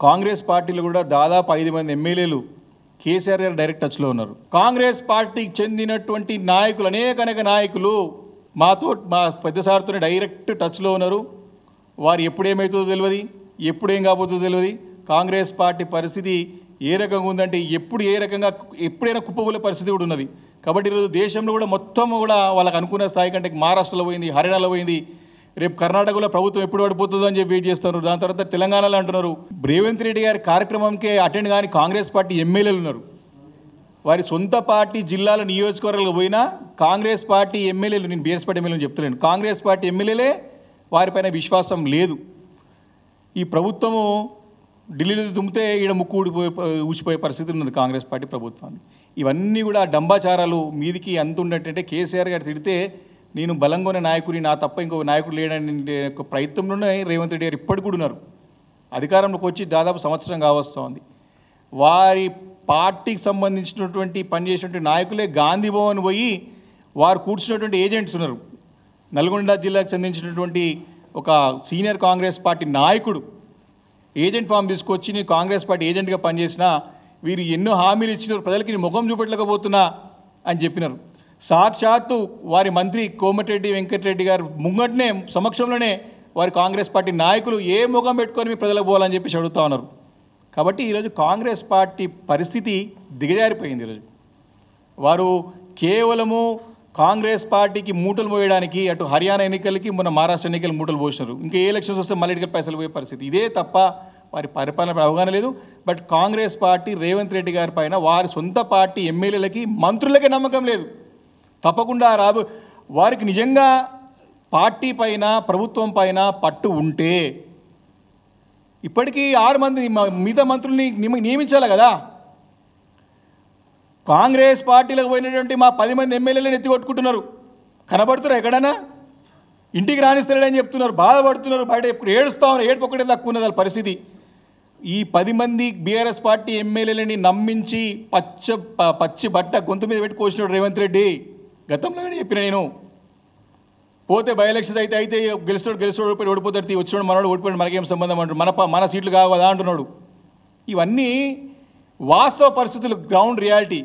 కాంగ్రెస్ పార్టీలో కూడా దాదాపు 5 మంది ఎమ్మెల్యేలు కేసీఆర్ గారు డైరెక్ట్ టచ్లో ఉన్నారు. కాంగ్రెస్ పార్టీకి చెందినటువంటి నాయకులు అనేక నాయకులు మా పెద్ద సార్తోనే డైరెక్ట్ టచ్లో ఉన్నారు. వారు ఎప్పుడు ఏమవుతుందో తెలియదు, ఎప్పుడు ఏం కాబోతుందో తెలియదు. కాంగ్రెస్ పార్టీ పరిస్థితి ఏ రకంగా ఉందంటే ఎప్పుడైనా కుప్పగూలే పరిస్థితి కూడా ఉన్నది. కాబట్టి ఈరోజు దేశంలో కూడా మొత్తం కూడా వాళ్ళకి అనుకున్న స్థాయి కంటే మహారాష్ట్రలో పోయింది, హర్యానాలో పోయింది, రేపు కర్ణాటకలో ప్రభుత్వం ఎప్పుడు పడిపోతుందో అని చెప్పి వెయిట్ చేస్తున్నారు. దాని తర్వాత తెలంగాణలో అంటున్నారు. రేవంత్ రెడ్డి గారి కార్యక్రమంకే అటెండ్ కానీ కాంగ్రెస్ పార్టీ ఎమ్మెల్యేలు ఉన్నారు. వారి సొంత పార్టీ జిల్లాల నియోజకవర్గాలకు పోయినా కాంగ్రెస్ పార్టీ ఎమ్మెల్యేలు, నేను బీఆర్ఎస్ పార్టీ ఎమ్మెల్యేలు చెప్తలేను, కాంగ్రెస్ పార్టీ ఎమ్మెల్యేలే వారిపైన విశ్వాసం లేదు. ఈ ప్రభుత్వము ఢిల్లీలో తుమ్మితే ఈడ ముక్కు ఊసిపోయే పరిస్థితి ఉన్నది కాంగ్రెస్ పార్టీ ప్రభుత్వాన్ని. ఇవన్నీ కూడా డంబాచారాలు మీదికి అంత ఉన్నట్టంటే కేసీఆర్ గారు తిడితే నేను బలంగా నాయకుని, నా తప్ప ఇంకో నాయకుడు లేడని ప్రయత్నంలోనే రేవంత్ రెడ్డి గారు ఇప్పటికి కూడా ఉన్నారు. అధికారంలోకి వచ్చి దాదాపు సంవత్సరం కావస్తోంది. వారి పార్టీకి సంబంధించినటువంటి పనిచేసినటువంటి నాయకులే గాంధీ భవన్ పోయి వారు కూర్చున్నటువంటి ఏజెంట్స్ ఉన్నారు. నల్గొండ జిల్లాకు చెందించినటువంటి ఒక సీనియర్ కాంగ్రెస్ పార్టీ నాయకుడు ఏజెంట్ ఫామ్ తీసుకొచ్చి నేను కాంగ్రెస్ పార్టీ ఏజెంట్గా పనిచేసినా, వీరు ఎన్నో హామీలు ఇచ్చినారు, ప్రజలకి నేను ముఖం చూపెట్టలేకపోతున్నా అని చెప్పినారు. సాక్షాత్తు వారి మంత్రి కోమటిరెడ్డి వెంకటరెడ్డి గారు ముంగట్నే సమక్షంలోనే వారి కాంగ్రెస్ పార్టీ నాయకులు ఏ ముఖం పెట్టుకొని మీ ప్రజలకు పోవాలని చెప్పేసి అడుగుతా ఉన్నారు. కాబట్టి ఈరోజు కాంగ్రెస్ పార్టీ పరిస్థితి దిగజారిపోయింది. ఈరోజు వారు కేవలము కాంగ్రెస్ పార్టీకి మూటలు మోయడానికి అటు హర్యానా ఎన్నికలకి మొన్న మహారాష్ట్ర ఎన్నికలు మూటలు పోసినారు. ఇంకా ఏ ఎలక్షన్స్ వస్తే మళ్ళీ ఎన్నికల పైసలు పోయే పరిస్థితి. ఇదే తప్ప వారి పరిపాలన అవగాహన లేదు. బట్ కాంగ్రెస్ పార్టీ రేవంత్ రెడ్డి గారి పైన వారి సొంత పార్టీ ఎమ్మెల్యేలకి మంత్రులకే నమ్మకం లేదు. తప్పకుండా వారికి నిజంగా పార్టీ పైన ప్రభుత్వం పైన పట్టు ఉంటే ఇప్పటికీ 6 మంది మిగతా మంత్రుల్ని నియమించాలి కదా. కాంగ్రెస్ పార్టీలకు పోయినటువంటి మా 10 మంది ఎమ్మెల్యేలను ఎత్తికొట్టుకుంటున్నారు. కనబడుతున్నారు ఎక్కడైనా? ఇంటికి రాణిస్తారని చెప్తున్నారు, బాధపడుతున్నారు, బయట ఎప్పుడు ఏడుస్తూ ఉన్నారు. ఏడుపు ఒకటే తక్కువ ఉన్నది వాళ్ళ పరిస్థితి. ఈ 10 మంది బీఆర్ఎస్ పార్టీ ఎమ్మెల్యేలని నమ్మించి పచ్చి బట్ట గొంతు మీద పెట్టి కోసినాడు రేవంత్ రెడ్డి. గతంలో చెప్పిన నేను, పోతే బై ఎలక్షన్స్ అయితే గెలుస్తాడు ఓడిపోతాడు, వచ్చినాడు మనోడు ఓడిపోయాడు, మనకేం సంబంధం అంటాడు, మన సీట్లు కావదా అంటున్నాడు. ఇవన్నీ వాస్తవ పరిస్థితులు, గ్రౌండ్ రియాలిటీ.